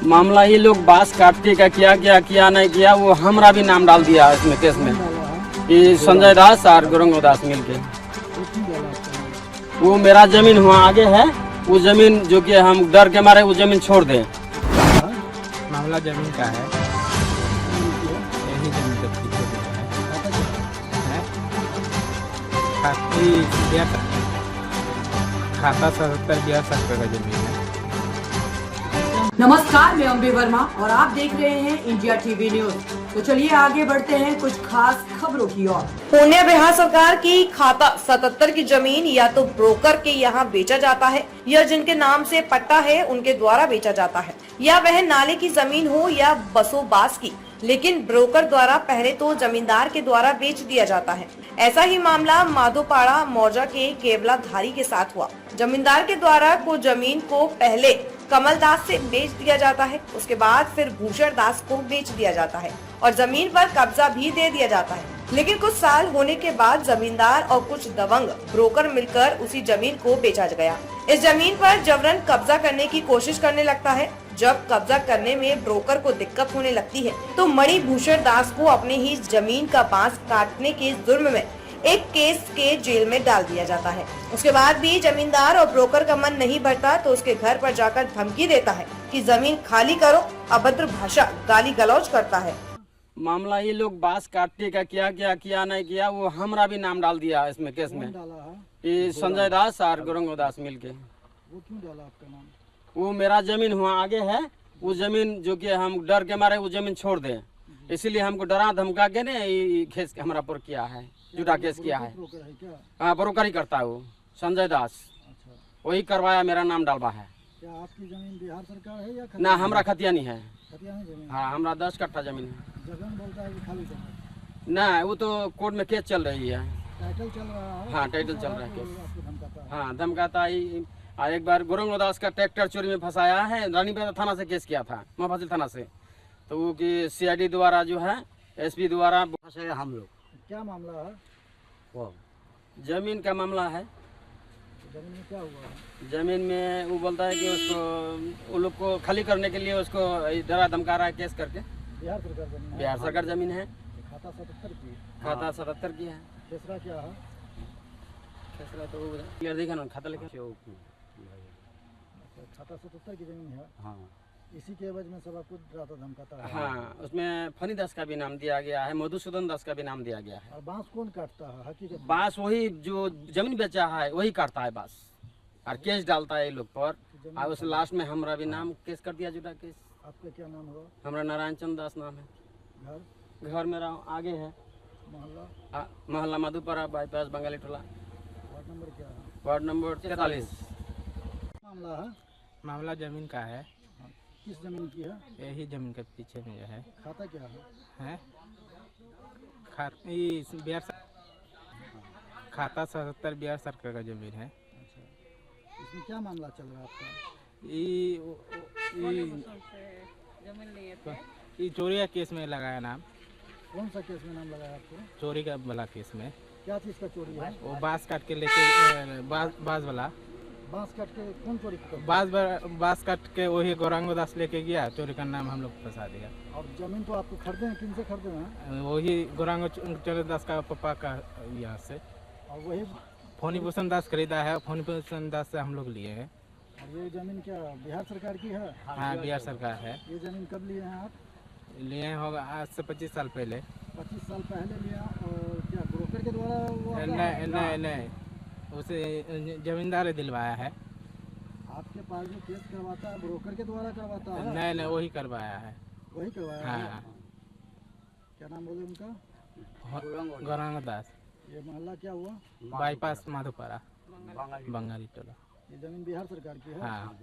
मामला ये लोग बांस काटने का किया नहीं किया, वो हमरा भी नाम डाल दिया इसमें केस में। ये संजय दास और गौरंग दास मिलके, वो मेरा जमीन हुआ आगे है, वो जमीन जो कि हम डर के मारे वो जमीन छोड़ दें। मामला जमीन का है, यही जमीन के पीछे है। खाता 77 का जमीन है। नमस्कार, मैं अम्बे वर्मा और आप देख रहे हैं इंडिया टीवी न्यूज। तो चलिए आगे बढ़ते हैं कुछ खास खबरों की ओर। पुणे बिहार सरकार की खाता 77 की जमीन या तो ब्रोकर के यहाँ बेचा जाता है या जिनके नाम से पट्टा है उनके द्वारा बेचा जाता है, या वह नाले की जमीन हो या बसोबास की, लेकिन ब्रोकर द्वारा पहले तो जमींदार के द्वारा बेच दिया जाता है। ऐसा ही मामला माधोपाड़ा मौजा के केवलाधारी के साथ हुआ। जमींदार के द्वारा को जमीन को पहले कमल दास से बेच दिया जाता है, उसके बाद फिर भूषण दास को बेच दिया जाता है और जमीन पर कब्जा भी दे दिया जाता है। लेकिन कुछ साल होने के बाद जमींदार और कुछ दबंग ब्रोकर मिलकर उसी जमीन को बेचा गया। इस जमीन पर जबरन कब्जा करने की कोशिश करने लगता है। जब कब्जा करने में ब्रोकर को दिक्कत होने लगती है तो मणिभूषण दास को अपने ही जमीन का बांस काटने के जुर्म में एक केस के जेल में डाल दिया जाता है। उसके बाद भी जमींदार और ब्रोकर का मन नहीं भरता तो उसके घर पर जाकर धमकी देता है कि जमीन खाली करो, अभद्र भाषा गाली गलौज करता है। मामला ये लोग बांस काटने का किया नहीं किया, वो हमरा भी नाम डाल दिया इसमें केस में। ये संजय दास और गौरंग दास मिलके, वो क्यों डाला आपका नाम? वो मेरा जमीन हुआ आगे है, वो जमीन जो कि हम डर के मारे वो जमीन छोड़ दें, इसीलिए हमको डरा धमका के ने ये केस हमारा पर किया है, झूठा केस किया है। हाँ, ब्रोकर ही करता है वो संजय दास। अच्छा, वही करवाया, मेरा नाम डालवा है। क्या आपकी जमीन बिहार सरकार है या ना, हमरा खतियानी है। खतियानी जमीन? हाँ, हमरा 10 कट्ठा जमीन है। जगन बोलता है कि खाली जमीन? ना, वो तो कोर्ट में केस चल रही है। टाइटल चल रहा है? हाँ, टाइटल चल रहा है केस। आपको धमकाता है? हाँ, धमकाता ही। एक बार गौरंग दास का ट्रैक्टर चोरी में फंसाया है, रानीबाजार थाना से केस किया था, मुफस्सिल थाना से। तो वो कि सीआईडी द्वारा जो है, एसपी द्वारा हम लोग। क्या मामला है? वो जमीन का मामला है। जमीन में क्या हुआ है? जमीन में वो बोलता है कि उसको वो लोग को खाली करने के लिए उसको डरा धमका रहा है केस करके। बिहार सरकार जमीन है? बिहार सरकार जमीन है। खाता 77 की? खाता 77 की है। खेसरा क्या है? खेसरा तो क्लियर देखा ना, खाता लिखा। खाता 77 की जमीन है। हाँ, इसी के एवज में सब आपको डराता धमकाता है? हाँ, उसमें फनी दास का भी नाम दिया गया है, मधुसूदन दास का भी नाम दिया गया है। और बांस कौन काटता है हकीकत में? बांस वही जो जमीन बेचा है वही काटता है बांस, और केस डालता है ये लोग पर। और उस लास्ट में हमारा भी नाम केस कर दिया, जुटा केस। आपका क्या नाम हुआ? हमारा नारायण चंद दास नाम है। घर मेरा आगे है, मोहल्ला? मोहल्ला मधुपुरा बाईपास बंगाली टोला, वार्ड नंबर क्या है? Ward number 43। मामला है? मामला जमीन का है, किस जमीन की है? यही जमीन के पीछे में जो है। खाता क्या है? हैं? बिहार खाता 77 बिहार सरकार का जमीन है। अच्छा, इसमें क्या मामला चल रहा है आपका? ये चोरी का केस में लगाया नाम। कौन सा केस में नाम लगाया आपको? चोरी का वाला केस में। क्या चीज़ का चोरी है? वो बांस काट के लेके बांस वाला बांस काट के कौन चोरी करता है? बांस काट के वही गौरंग दास लेके गया, चोरी का नाम हम लोग फंसा दिया। और जमीन तो आपको खरीदे हैं, किन से खरीदे हैं? वही गौरंग चंद्र दास का पापा का यहाँ से। और वही फणिभूषण दास खरीदा है, फणिभूषण दास से हम लोग लिए हैं। और ये जमीन क्या बिहार सरकार की है? हाँ, बिहार सरकार है। ये जमीन कब लिए हैं आप? लिए होगा आज से 25 साल पहले। 25 साल पहले लिया। और क्या ब्रोकर के द्वारा हुआ? नहीं, उसे जमींदार दिलवाया है। आपके पास जो केस करवाता है ब्रोकर के द्वारा करवाता है? नहीं, वही करवाया है। वही करवाया है? हाँ, क्या नाम बोले उनका? गौरंग दास। ये मोहल्ला क्या हुआ? बाईपास माधोपाड़ा बंगाली टोला। ये जमीन बिहार सरकार की है? हाँ।